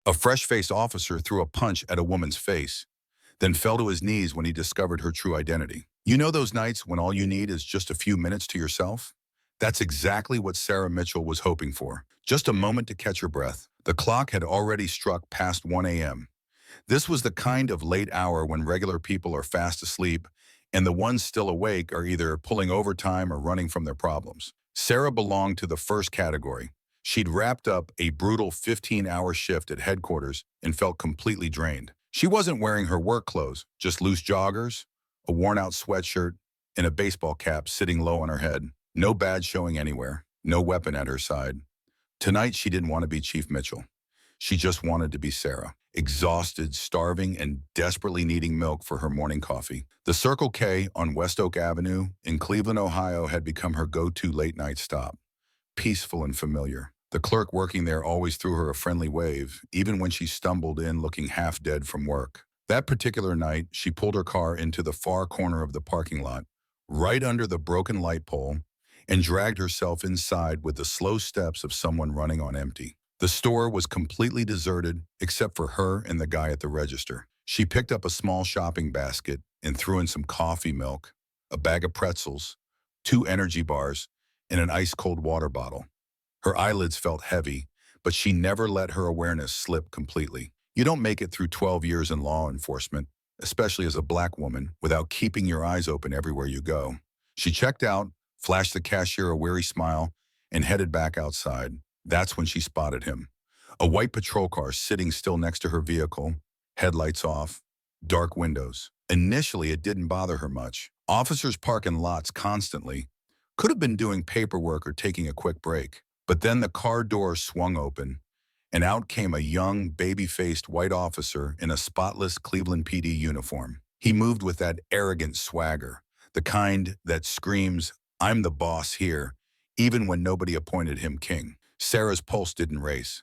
A fresh-faced officer threw a punch at a woman's face, then fell to his knees when he discovered her true identity. You know those nights when all you need is just a few minutes to yourself? That's exactly what Sarah Mitchell was hoping for. Just a moment to catch her breath. The clock had already struck past 1 a.m. This was the kind of late hour when regular people are fast asleep, and the ones still awake are either pulling overtime or running from their problems. Sarah belonged to the first category. She'd wrapped up a brutal 15-hour shift at headquarters and felt completely drained. She wasn't wearing her work clothes, just loose joggers, a worn-out sweatshirt, and a baseball cap sitting low on her head. No badge showing anywhere, no weapon at her side. Tonight, she didn't want to be Chief Mitchell. She just wanted to be Sarah, exhausted, starving, and desperately needing milk for her morning coffee. The Circle K on West Oak Avenue in Cleveland, Ohio had become her go-to late-night stop, peaceful and familiar. The clerk working there always threw her a friendly wave, even when she stumbled in looking half dead from work. That particular night, she pulled her car into the far corner of the parking lot, right under the broken light pole, and dragged herself inside with the slow steps of someone running on empty. The store was completely deserted except for her and the guy at the register. She picked up a small shopping basket and threw in some coffee milk, a bag of pretzels, 2 energy bars, and an ice-cold water bottle. Her eyelids felt heavy, but she never let her awareness slip completely. You don't make it through 12 years in law enforcement, especially as a black woman, without keeping your eyes open everywhere you go. She checked out, flashed the cashier a weary smile, and headed back outside. That's when she spotted him. A white patrol car sitting still next to her vehicle, headlights off, dark windows. Initially, it didn't bother her much. Officers park in lots constantly. Could have been doing paperwork or taking a quick break. But then the car door swung open, and out came a young, baby-faced white officer in a spotless Cleveland PD uniform. He moved with that arrogant swagger, the kind that screams, "I'm the boss here," even when nobody appointed him king. Sarah's pulse didn't race.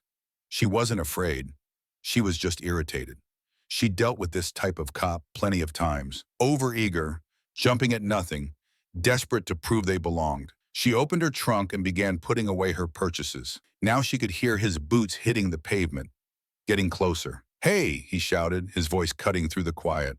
She wasn't afraid. She was just irritated. She dealt with this type of cop plenty of times. Overeager, jumping at nothing, desperate to prove they belonged. She opened her trunk and began putting away her purchases. Now she could hear his boots hitting the pavement, getting closer. "Hey," he shouted, his voice cutting through the quiet.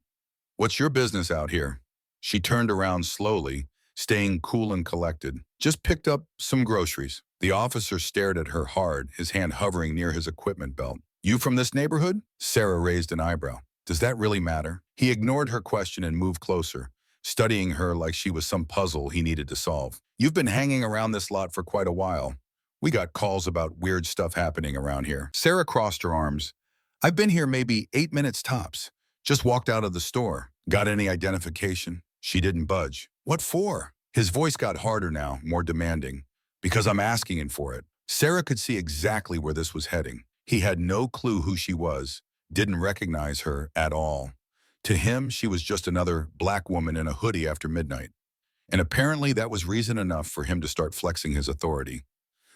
"What's your business out here?" She turned around slowly, staying cool and collected. "Just picked up some groceries." The officer stared at her hard, his hand hovering near his equipment belt. "You from this neighborhood?" Sarah raised an eyebrow. "Does that really matter?" He ignored her question and moved closer, studying her like she was some puzzle he needed to solve. "You've been hanging around this lot for quite a while. We got calls about weird stuff happening around here." Sarah crossed her arms. "I've been here maybe 8 minutes tops. Just walked out of the store. Got any identification?" She didn't budge. "What for?" His voice got harder now, more demanding. "Because I'm asking for it." Sarah could see exactly where this was heading. He had no clue who she was, didn't recognize her at all. To him, she was just another black woman in a hoodie after midnight. And apparently that was reason enough for him to start flexing his authority.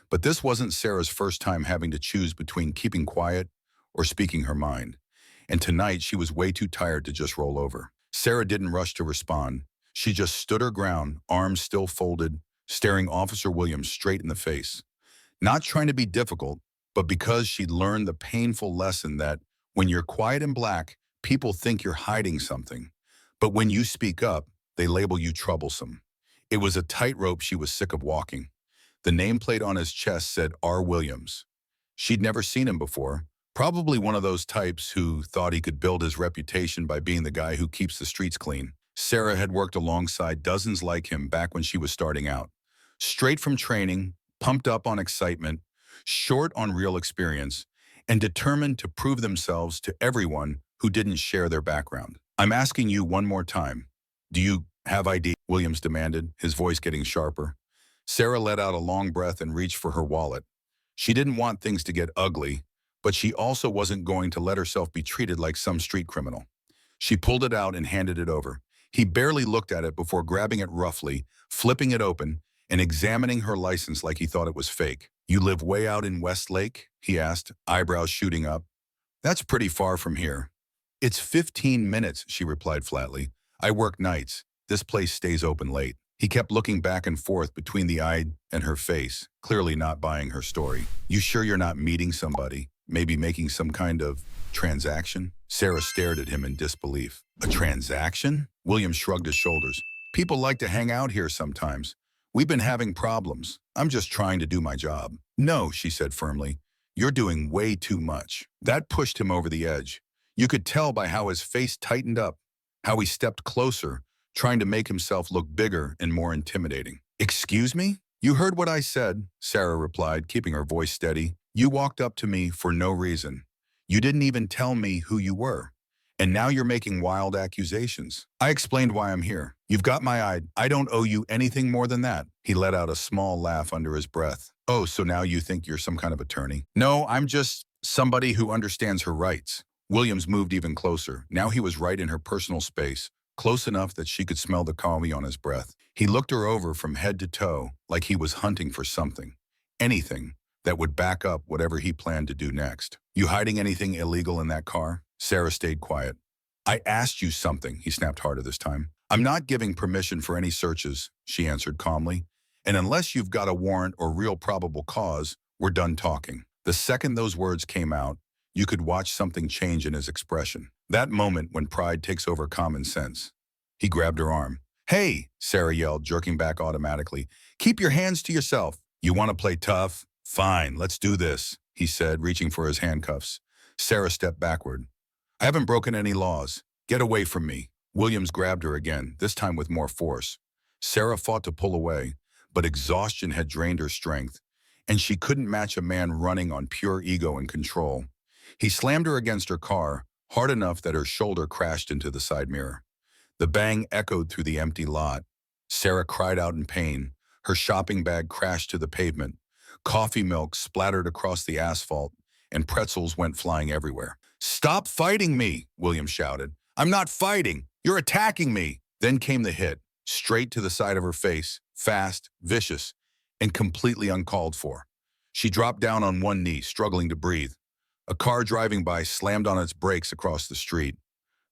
But this wasn't Sarah's first time having to choose between keeping quiet or speaking her mind. And tonight she was way too tired to just roll over. Sarah didn't rush to respond. She just stood her ground, arms still folded, staring Officer Williams straight in the face. Not trying to be difficult, but because she'd learned the painful lesson that when you're quiet and black, people think you're hiding something. But when you speak up, they label you troublesome. It was a tightrope she was sick of walking. The nameplate on his chest said R. Williams. She'd never seen him before, probably one of those types who thought he could build his reputation by being the guy who keeps the streets clean. Sarah had worked alongside dozens like him back when she was starting out. Straight from training, pumped up on excitement, short on real experience, and determined to prove themselves to everyone who didn't share their background. "I'm asking you one more time. Do you have ID?" Williams demanded, his voice getting sharper. Sarah let out a long breath and reached for her wallet. She didn't want things to get ugly, but she also wasn't going to let herself be treated like some street criminal. She pulled it out and handed it over. He barely looked at it before grabbing it roughly, flipping it open, and examining her license like he thought it was fake. "You live way out in Westlake?" he asked, eyebrows shooting up. "That's pretty far from here." "It's 15 minutes, she replied flatly. "I work nights. This place stays open late." He kept looking back and forth between the eye and her face, clearly not buying her story. "You sure you're not meeting somebody?" Maybe making some kind of transaction? Sarah stared at him in disbelief. A transaction? William shrugged his shoulders. People like to hang out here sometimes. We've been having problems. I'm just trying to do my job. No, she said firmly. You're doing way too much. That pushed him over the edge. You could tell by how his face tightened up, how he stepped closer, trying to make himself look bigger and more intimidating. Excuse me? You heard what I said, Sarah replied, keeping her voice steady. You walked up to me for no reason. You didn't even tell me who you were. And now you're making wild accusations. I explained why I'm here. You've got my eye. I don't owe you anything more than that. He let out a small laugh under his breath. Oh, so now you think you're some kind of attorney? No, I'm just somebody who understands her rights. Williams moved even closer. Now he was right in her personal space, close enough that she could smell the coffee on his breath. He looked her over from head to toe like he was hunting for something. Anything that would back up whatever he planned to do next. You hiding anything illegal in that car? Sarah stayed quiet. I asked you something, he snapped harder this time. I'm not giving permission for any searches, she answered calmly. And unless you've got a warrant or real probable cause, we're done talking. The second those words came out, you could watch something change in his expression. That moment when pride takes over common sense. He grabbed her arm. Hey, Sarah yelled, jerking back automatically. Keep your hands to yourself. You want to play tough? Fine, let's do this, he said, reaching for his handcuffs. Sarah stepped backward. I haven't broken any laws. Get away from me. Williams grabbed her again, this time with more force. Sarah fought to pull away, but exhaustion had drained her strength, and she couldn't match a man running on pure ego and control. He slammed her against her car, hard enough that her shoulder crashed into the side mirror. The bang echoed through the empty lot. Sarah cried out in pain. Her shopping bag crashed to the pavement. Coffee milk splattered across the asphalt, and pretzels went flying everywhere. Stop fighting me, William shouted. I'm not fighting. You're attacking me. Then came the hit, straight to the side of her face, fast, vicious, and completely uncalled for. She dropped down on one knee, struggling to breathe. A car driving by slammed on its brakes across the street.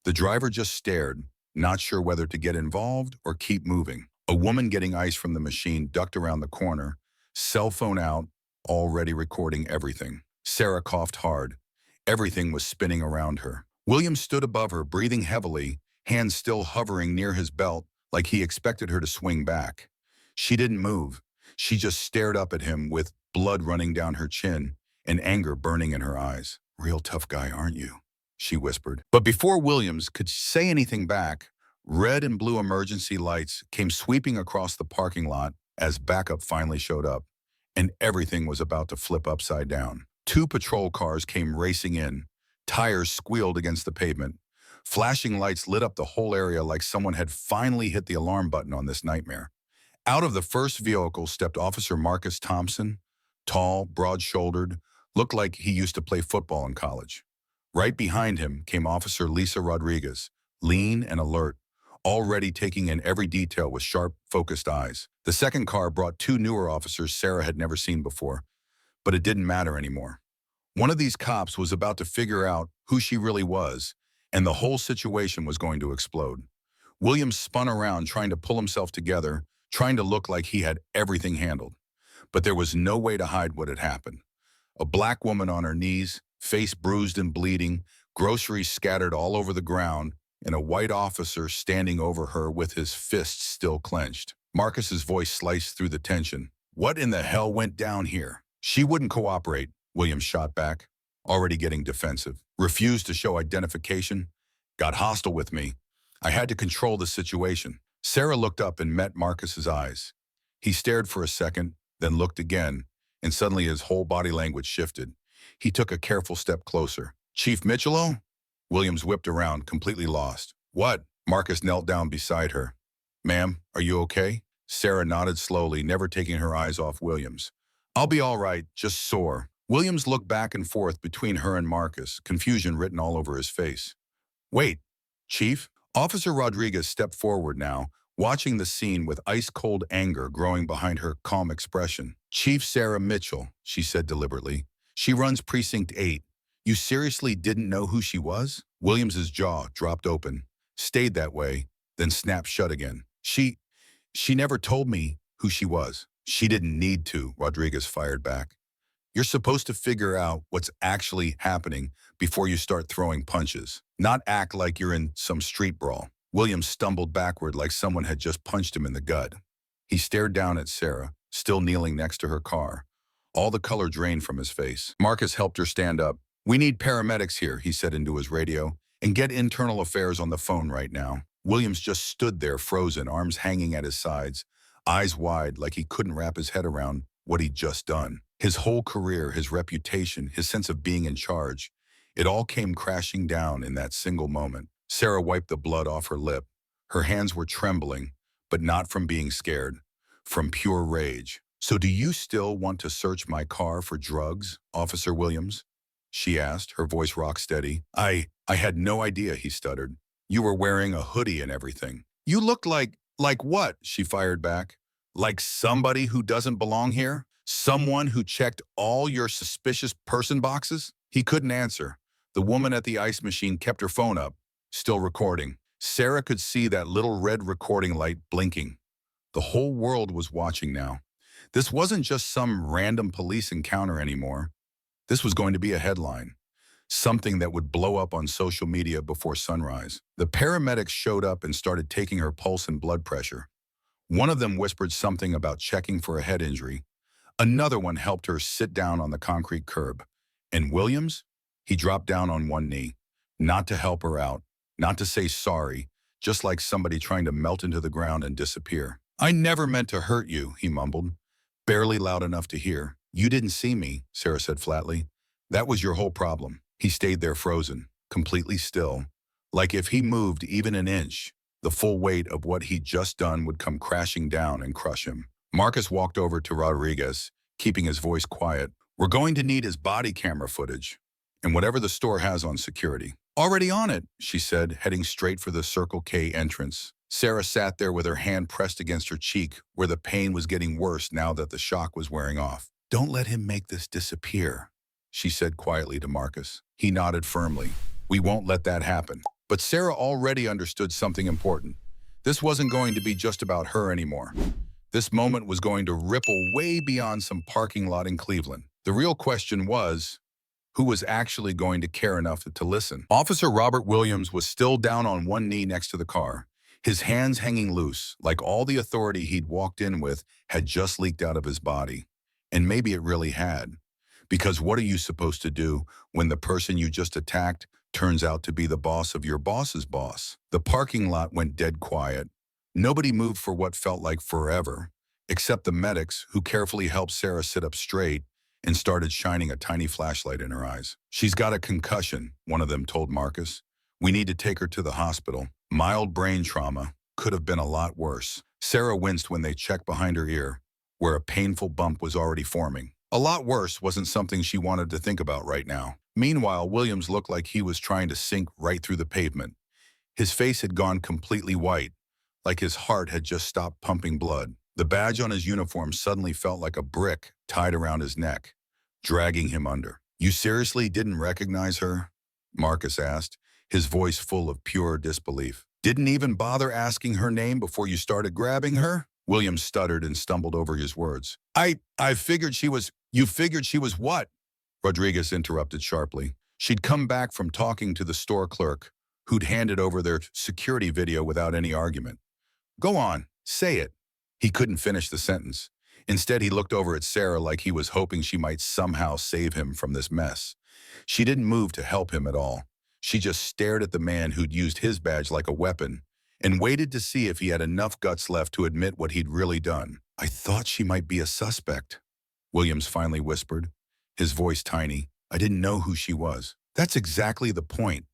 The driver just stared, not sure whether to get involved or keep moving. A woman getting ice from the machine ducked around the corner, cell phone out, already recording everything. Sarah coughed hard. Everything was spinning around her. William stood above her, breathing heavily, hands still hovering near his belt like he expected her to swing back. She didn't move. She just stared up at him with blood running down her chin and anger burning in her eyes. Real tough guy, aren't you? She whispered. But before Williams could say anything back, red and blue emergency lights came sweeping across the parking lot as backup finally showed up, and everything was about to flip upside down. 2 patrol cars came racing in. Tires squealed against the pavement. Flashing lights lit up the whole area like someone had finally hit the alarm button on this nightmare. Out of the first vehicle stepped Officer Marcus Thompson, tall, broad-shouldered, looked like he used to play football in college. Right behind him came Officer Lisa Rodriguez, lean and alert, already taking in every detail with sharp, focused eyes. The second car brought 2 newer officers Sarah had never seen before, but it didn't matter anymore. One of these cops was about to figure out who she really was, and the whole situation was going to explode. Williams spun around, trying to pull himself together, trying to look like he had everything handled. But there was no way to hide what had happened. A black woman on her knees, face bruised and bleeding, groceries scattered all over the ground, and a white officer standing over her with his fists still clenched. Marcus's voice sliced through the tension. What in the hell went down here? She wouldn't cooperate, Williams shot back, already getting defensive. Refused to show identification, got hostile with me. I had to control the situation. Sarah looked up and met Marcus's eyes. He stared for a second, then looked again, and suddenly his whole body language shifted. He took a careful step closer. Chief Michello? Williams whipped around, completely lost. What? Marcus knelt down beside her. Ma'am, are you okay? Sarah nodded slowly, never taking her eyes off Williams. I'll be all right, just sore. Williams looked back and forth between her and Marcus, confusion written all over his face. Wait, Chief? Officer Rodriguez stepped forward now, watching the scene with ice-cold anger growing behind her calm expression. Chief Sarah Mitchell, she said deliberately. She runs Precinct 8. You seriously didn't know who she was? Williams's jaw dropped open, stayed that way, then snapped shut again. She never told me who she was. She didn't need to, Rodriguez fired back. You're supposed to figure out what's actually happening before you start throwing punches, not act like you're in some street brawl. Williams stumbled backward like someone had just punched him in the gut. He stared down at Sarah, still kneeling next to her car. All the color drained from his face. Marcus helped her stand up. "We need paramedics here," he said into his radio, "and get internal affairs on the phone right now." Williams just stood there frozen, arms hanging at his sides, eyes wide like he couldn't wrap his head around what he'd just done. His whole career, his reputation, his sense of being in charge, it all came crashing down in that single moment. Sarah wiped the blood off her lip. Her hands were trembling, but not from being scared, from pure rage. "So do you still want to search my car for drugs, Officer Williams?" she asked, her voice rock steady. I had no idea," he stuttered. "You were wearing a hoodie and everything." "You looked like what?" she fired back. "Like somebody who doesn't belong here? Someone who checked all your suspicious person boxes?" He couldn't answer. The woman at the ice machine kept her phone up, still recording. Sarah could see that little red recording light blinking. The whole world was watching now. This wasn't just some random police encounter anymore. This was going to be a headline, something that would blow up on social media before sunrise. The paramedics showed up and started taking her pulse and blood pressure. One of them whispered something about checking for a head injury. Another one helped her sit down on the concrete curb. And Williams? He dropped down on one knee, not to help her out, not to say sorry, just like somebody trying to melt into the ground and disappear. "I never meant to hurt you," he mumbled, barely loud enough to hear. "You didn't see me," Sarah said flatly. "That was your whole problem." He stayed there frozen, completely still, like if he moved even an inch, the full weight of what he'd just done would come crashing down and crush him. Marcus walked over to Rodriguez, keeping his voice quiet. "We're going to need his body camera footage, and whatever the store has on security." "Already on it," she said, heading straight for the Circle K entrance. Sarah sat there with her hand pressed against her cheek, where the pain was getting worse now that the shock was wearing off. "Don't let him make this disappear," she said quietly to Marcus. He nodded firmly. "We won't let that happen." But Sarah already understood something important. This wasn't going to be just about her anymore. This moment was going to ripple way beyond some parking lot in Cleveland. The real question was, who was actually going to care enough to listen? Officer Robert Williams was still down on one knee next to the car, his hands hanging loose, like all the authority he'd walked in with had just leaked out of his body. And maybe it really had. Because what are you supposed to do when the person you just attacked turns out to be the boss of your boss's boss? The parking lot went dead quiet. Nobody moved for what felt like forever, except the medics who carefully helped Sarah sit up straight and started shining a tiny flashlight in her eyes. "She's got a concussion," one of them told Marcus. "We need to take her to the hospital. Mild brain trauma, could have been a lot worse." Sarah winced when they checked behind her ear, where a painful bump was already forming. A lot worse wasn't something she wanted to think about right now. Meanwhile, Williams looked like he was trying to sink right through the pavement. His face had gone completely white, like his heart had just stopped pumping blood. The badge on his uniform suddenly felt like a brick tied around his neck, dragging him under. "You seriously didn't recognize her?" Marcus asked, his voice full of pure disbelief. "Didn't even bother asking her name before you started grabbing her?" Williams stuttered and stumbled over his words. I figured she was..." "You figured she was what?" Rodriguez interrupted sharply. She'd come back from talking to the store clerk, who'd handed over their security video without any argument. "Go on, say it." He couldn't finish the sentence. Instead, he looked over at Sarah like he was hoping she might somehow save him from this mess. She didn't move to help him at all. She just stared at the man who'd used his badge like a weapon and waited to see if he had enough guts left to admit what he'd really done. "I thought she might be a suspect," Williams finally whispered, his voice tiny. "I didn't know who she was." "That's exactly the point,"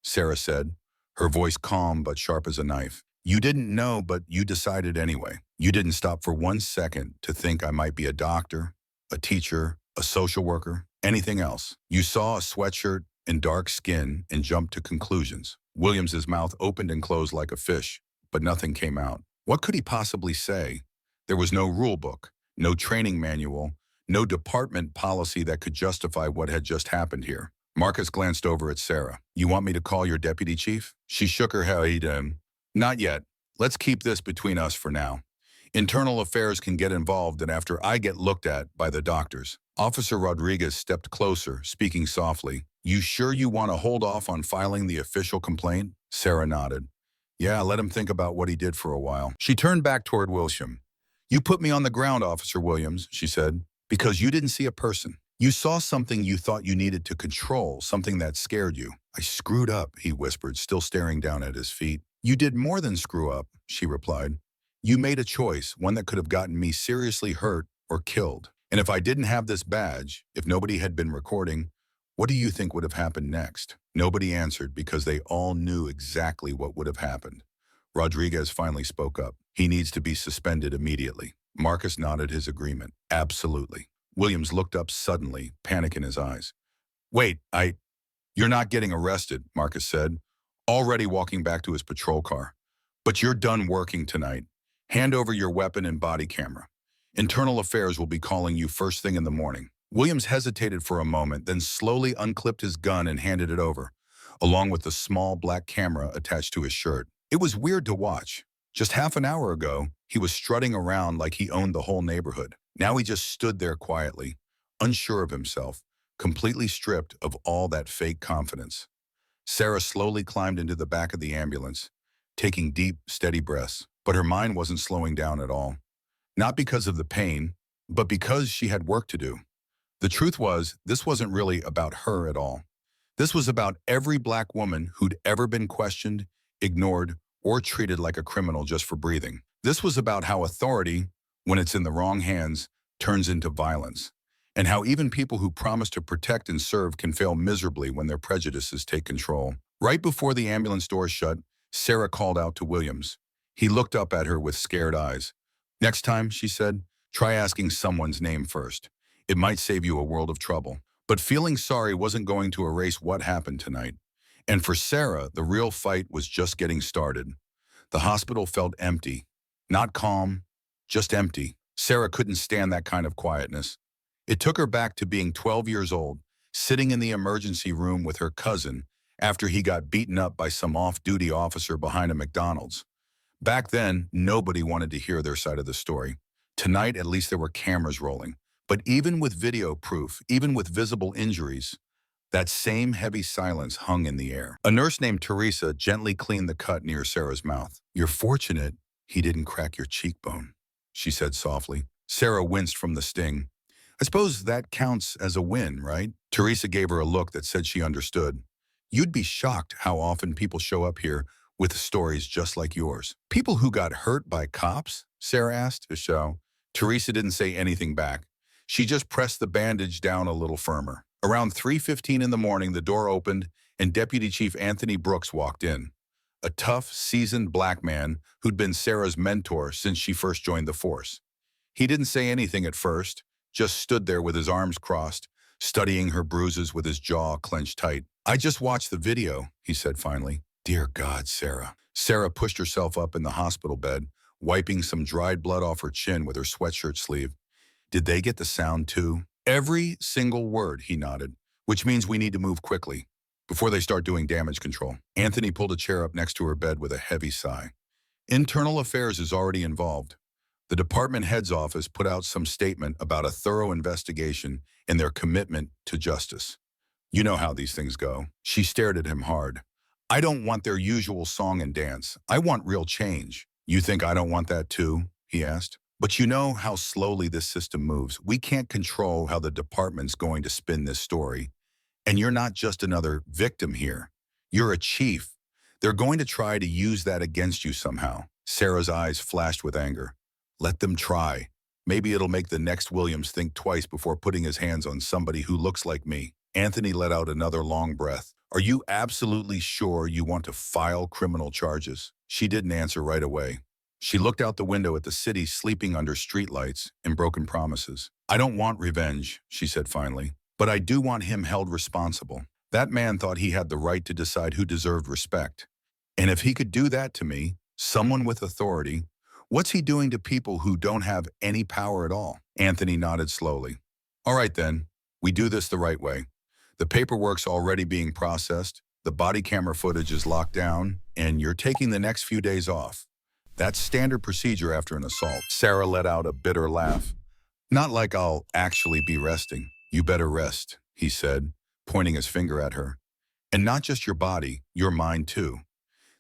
Sarah said, her voice calm but sharp as a knife. "You didn't know, but you decided anyway. You didn't stop for 1 second to think I might be a doctor, a teacher, a social worker, anything else. You saw a sweatshirt and dark skin and jumped to conclusions." Williams's mouth opened and closed like a fish, but nothing came out. What could he possibly say? There was no rule book, no training manual, no department policy that could justify what had just happened here. Marcus glanced over at Sarah. "You want me to call your deputy chief?" She shook her head. "Not yet. Let's keep this between us for now. Internal affairs can get involved and after I get looked at by the doctors." Officer Rodriguez stepped closer, speaking softly. You sure you want to hold off on filing the official complaint? Sarah nodded. Yeah, let him think about what he did for a while. She turned back toward William. You put me on the ground, Officer Williams, she said, because you didn't see a person. You saw something you thought you needed to control, something that scared you. I screwed up, he whispered, still staring down at his feet. You did more than screw up, she replied. You made a choice, one that could have gotten me seriously hurt or killed. And if I didn't have this badge, if nobody had been recording, what do you think would have happened next? Nobody answered because they all knew exactly what would have happened. Rodriguez finally spoke up. He needs to be suspended immediately. Marcus nodded his agreement. Absolutely. Williams looked up suddenly, panic in his eyes. Wait, you're not getting arrested, Marcus said, already walking back to his patrol car. But you're done working tonight. Hand over your weapon and body camera. Internal Affairs will be calling you first thing in the morning. Williams hesitated for a moment, then slowly unclipped his gun and handed it over, along with the small black camera attached to his shirt. It was weird to watch. Just half an hour ago, he was strutting around like he owned the whole neighborhood. Now he just stood there quietly, unsure of himself, completely stripped of all that fake confidence. Sarah slowly climbed into the back of the ambulance, taking deep, steady breaths, but her mind wasn't slowing down at all. Not because of the pain, but because she had work to do. The truth was, this wasn't really about her at all. This was about every black woman who'd ever been questioned, ignored, or treated like a criminal just for breathing. This was about how authority, when it's in the wrong hands, turns into violence, and how even people who promise to protect and serve can fail miserably when their prejudices take control. Right before the ambulance doors shut, Sarah called out to Williams. He looked up at her with scared eyes. Next time, she said, try asking someone's name first. It might save you a world of trouble. But feeling sorry wasn't going to erase what happened tonight. And for Sarah, the real fight was just getting started. The hospital felt empty. Not calm, just empty. Sarah couldn't stand that kind of quietness. It took her back to being 12 years old, sitting in the emergency room with her cousin after he got beaten up by some off-duty officer behind a McDonald's. Back then, nobody wanted to hear their side of the story. Tonight, at least there were cameras rolling. But even with video proof, even with visible injuries, that same heavy silence hung in the air. A nurse named Teresa gently cleaned the cut near Sarah's mouth. You're fortunate he didn't crack your cheekbone, she said softly. Sarah winced from the sting. I suppose that counts as a win, right? Teresa gave her a look that said she understood. You'd be shocked how often people show up here with stories just like yours. People who got hurt by cops? Sarah asked, a show. Teresa didn't say anything back. She just pressed the bandage down a little firmer. Around 3:15 in the morning, the door opened and Deputy Chief Anthony Brooks walked in. A tough, seasoned black man who'd been Sarah's mentor since she first joined the force. He didn't say anything at first, just stood there with his arms crossed, studying her bruises with his jaw clenched tight. I just watched the video, he said finally. Dear God, Sarah. Sarah pushed herself up in the hospital bed, wiping some dried blood off her chin with her sweatshirt sleeve. Did they get the sound too? Every single word, he nodded, which means we need to move quickly, before they start doing damage control. Anthony pulled a chair up next to her bed with a heavy sigh. Internal Affairs is already involved. The department head's office put out some statement about a thorough investigation and their commitment to justice. You know how these things go. She stared at him hard. I don't want their usual song and dance. I want real change. You think I don't want that too? He asked. But you know how slowly this system moves. We can't control how the department's going to spin this story. And you're not just another victim here. You're a chief. They're going to try to use that against you somehow. Sarah's eyes flashed with anger. Let them try. Maybe it'll make the next Williams think twice before putting his hands on somebody who looks like me. Anthony let out another long breath. Are you absolutely sure you want to file criminal charges? She didn't answer right away. She looked out the window at the city sleeping under streetlights and broken promises. I don't want revenge, she said finally, but I do want him held responsible. That man thought he had the right to decide who deserved respect. And if he could do that to me, someone with authority, what's he doing to people who don't have any power at all? Anthony nodded slowly. All right then, we do this the right way. The paperwork's already being processed, the body camera footage is locked down, and you're taking the next few days off. That's standard procedure after an assault. Sarah let out a bitter laugh. Not like I'll actually be resting. You better rest, he said, pointing his finger at her. And not just your body, your mind too.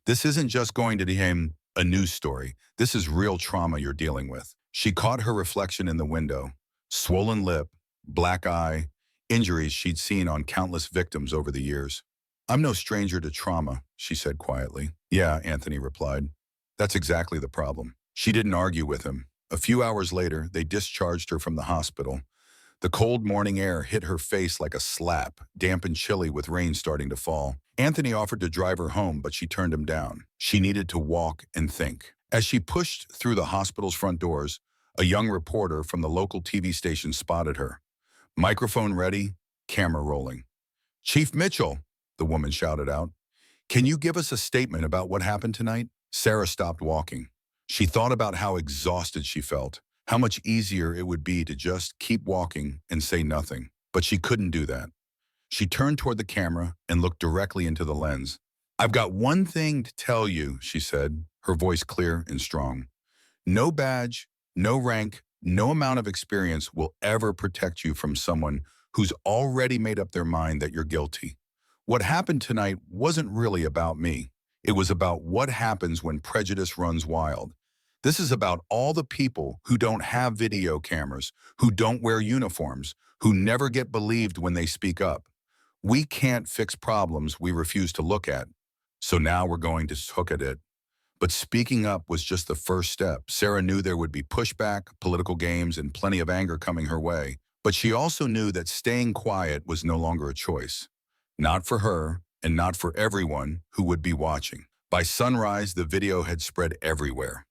This isn't just going to become a news story. This is real trauma you're dealing with. She caught her reflection in the window. Swollen lip, black eye, injuries she'd seen on countless victims over the years. I'm no stranger to trauma, she said quietly. Yeah, Anthony replied. That's exactly the problem. She didn't argue with him. A few hours later, they discharged her from the hospital. The cold morning air hit her face like a slap, damp and chilly with rain starting to fall. Anthony offered to drive her home, but she turned him down. She needed to walk and think. As she pushed through the hospital's front doors, a young reporter from the local TV station spotted her. Microphone ready, camera rolling. Chief Mitchell, the woman shouted out. Can you give us a statement about what happened tonight? Sarah stopped walking. She thought about how exhausted she felt, how much easier it would be to just keep walking and say nothing. But she couldn't do that. She turned toward the camera and looked directly into the lens. I've got one thing to tell you, she said, her voice clear and strong. No badge, no rank, no amount of experience will ever protect you from someone who's already made up their mind that you're guilty. What happened tonight wasn't really about me. It was about what happens when prejudice runs wild. This is about all the people who don't have video cameras, who don't wear uniforms, who never get believed when they speak up. We can't fix problems we refuse to look at. So now we're going to hook at it. But speaking up was just the first step. Sarah knew there would be pushback, political games, and plenty of anger coming her way. But she also knew that staying quiet was no longer a choice. Not for her, and not for everyone who would be watching. By sunrise, the video had spread everywhere.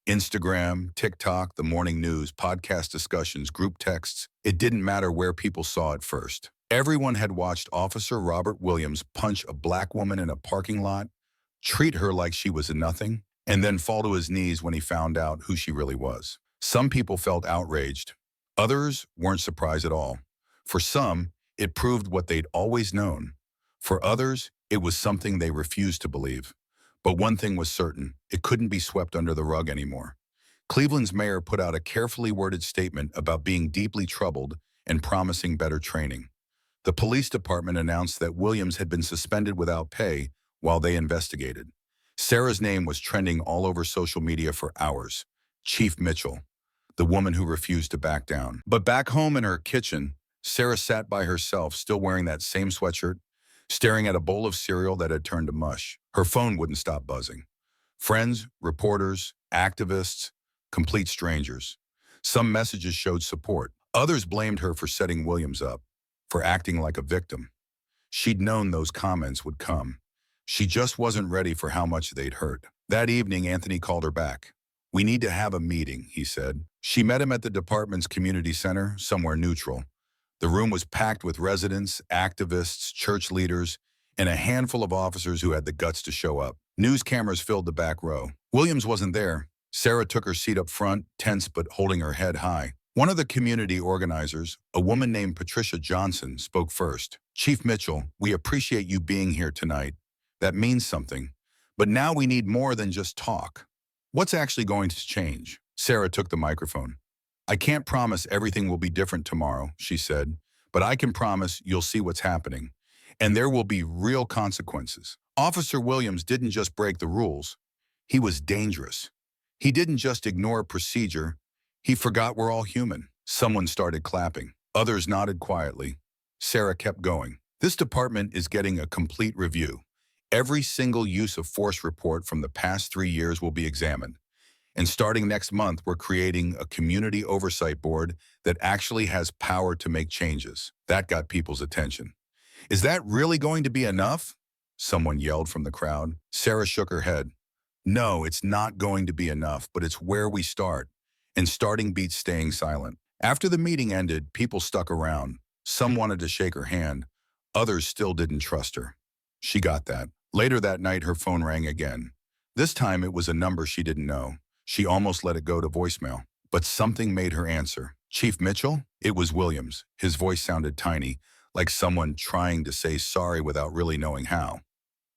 Instagram, TikTok, the morning news, podcast discussions, group texts. It didn't matter where people saw it first. Everyone had watched Officer Robert Williams punch a black woman in a parking lot, treat her like she was a nothing, and then fall to his knees when he found out who she really was. Some people felt outraged. Others weren't surprised at all. For some, it proved what they'd always known. For others, it was something they refused to believe. But one thing was certain, it couldn't be swept under the rug anymore. Cleveland's mayor put out a carefully worded statement about being deeply troubled and promising better training. The police department announced that Williams had been suspended without pay while they investigated. Sarah's name was trending all over social media for hours. Chief Mitchell, the woman who refused to back down. But back home in her kitchen, Sarah sat by herself, still wearing that same sweatshirt, staring at a bowl of cereal that had turned to mush. Her phone wouldn't stop buzzing. Friends, reporters, activists, complete strangers. Some messages showed support. Others blamed her for setting Williams up, for acting like a victim. She'd known those comments would come. She just wasn't ready for how much they'd hurt. That evening, Anthony called her back. We need to have a meeting, he said. She met him at the department's community center, somewhere neutral. The room was packed with residents, activists, church leaders, and a handful of officers who had the guts to show up. News cameras filled the back row. Williams wasn't there. Sarah took her seat up front, tense but holding her head high. One of the community organizers, a woman named Patricia Johnson, spoke first. Chief Mitchell, we appreciate you being here tonight. That means something. But now we need more than just talk. What's actually going to change? Sarah took the microphone. I can't promise everything will be different tomorrow, she said, but I can promise you'll see what's happening. And there will be real consequences. Officer Williams didn't just break the rules. He was dangerous. He didn't just ignore a procedure. He forgot we're all human. Someone started clapping. Others nodded quietly. Sarah kept going. This department is getting a complete review. Every single use of force report from the past 3 years will be examined. And starting next month, we're creating a community oversight board that actually has power to make changes. That got people's attention. Is that really going to be enough? Someone yelled from the crowd. Sarah shook her head. No, it's not going to be enough, but it's where we start. And starting beats staying silent. After the meeting ended, people stuck around. Some wanted to shake her hand. Others still didn't trust her. She got that. Later that night, her phone rang again. This time, it was a number she didn't know. She almost let it go to voicemail. But something made her answer. Chief Mitchell? It was Williams. His voice sounded tiny, like someone trying to say sorry without really knowing how.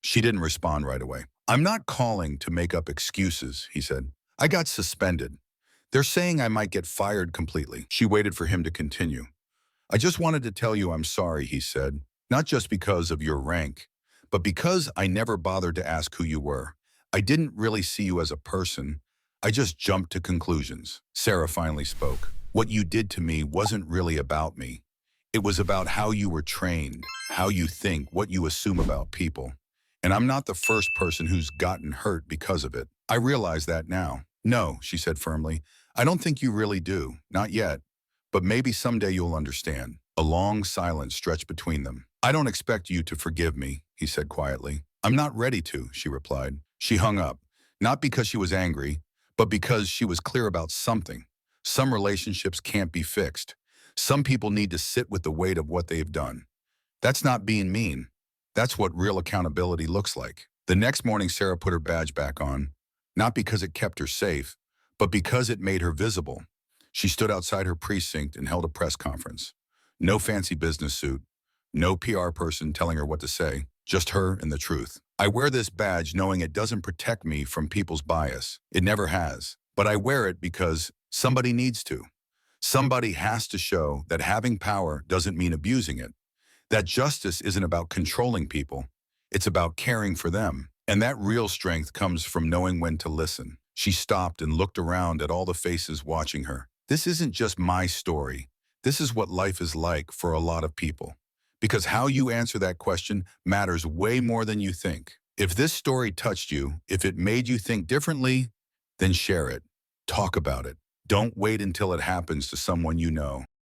She didn't respond right away. I'm not calling to make up excuses, he said. I got suspended. They're saying I might get fired completely. She waited for him to continue. I just wanted to tell you I'm sorry, he said, not just because of your rank, but because I never bothered to ask who you were. I didn't really see you as a person. I just jumped to conclusions. Sarah finally spoke. What you did to me wasn't really about me. It was about how you were trained, how you think, what you assume about people. And I'm not the first person who's gotten hurt because of it. I realize that now. No, she said firmly. I don't think you really do. Not yet. But maybe someday you'll understand. A long silence stretched between them. I don't expect you to forgive me, he said quietly. I'm not ready to, she replied. She hung up, not because she was angry, but because she was clear about something. Some relationships can't be fixed. Some people need to sit with the weight of what they've done. That's not being mean. That's what real accountability looks like. The next morning, Sarah put her badge back on, not because it kept her safe, but because it made her visible. She stood outside her precinct and held a press conference. No fancy business suit, no PR person telling her what to say, just her and the truth. I wear this badge knowing it doesn't protect me from people's bias. It never has. But I wear it because somebody needs to. Somebody has to show that having power doesn't mean abusing it. That justice isn't about controlling people. It's about caring for them. And that real strength comes from knowing when to listen. She stopped and looked around at all the faces watching her. This isn't just my story. This is what life is like for a lot of people. Because how you answer that question matters way more than you think. If this story touched you, if it made you think differently, then share it. Talk about it. Don't wait until it happens to someone you know.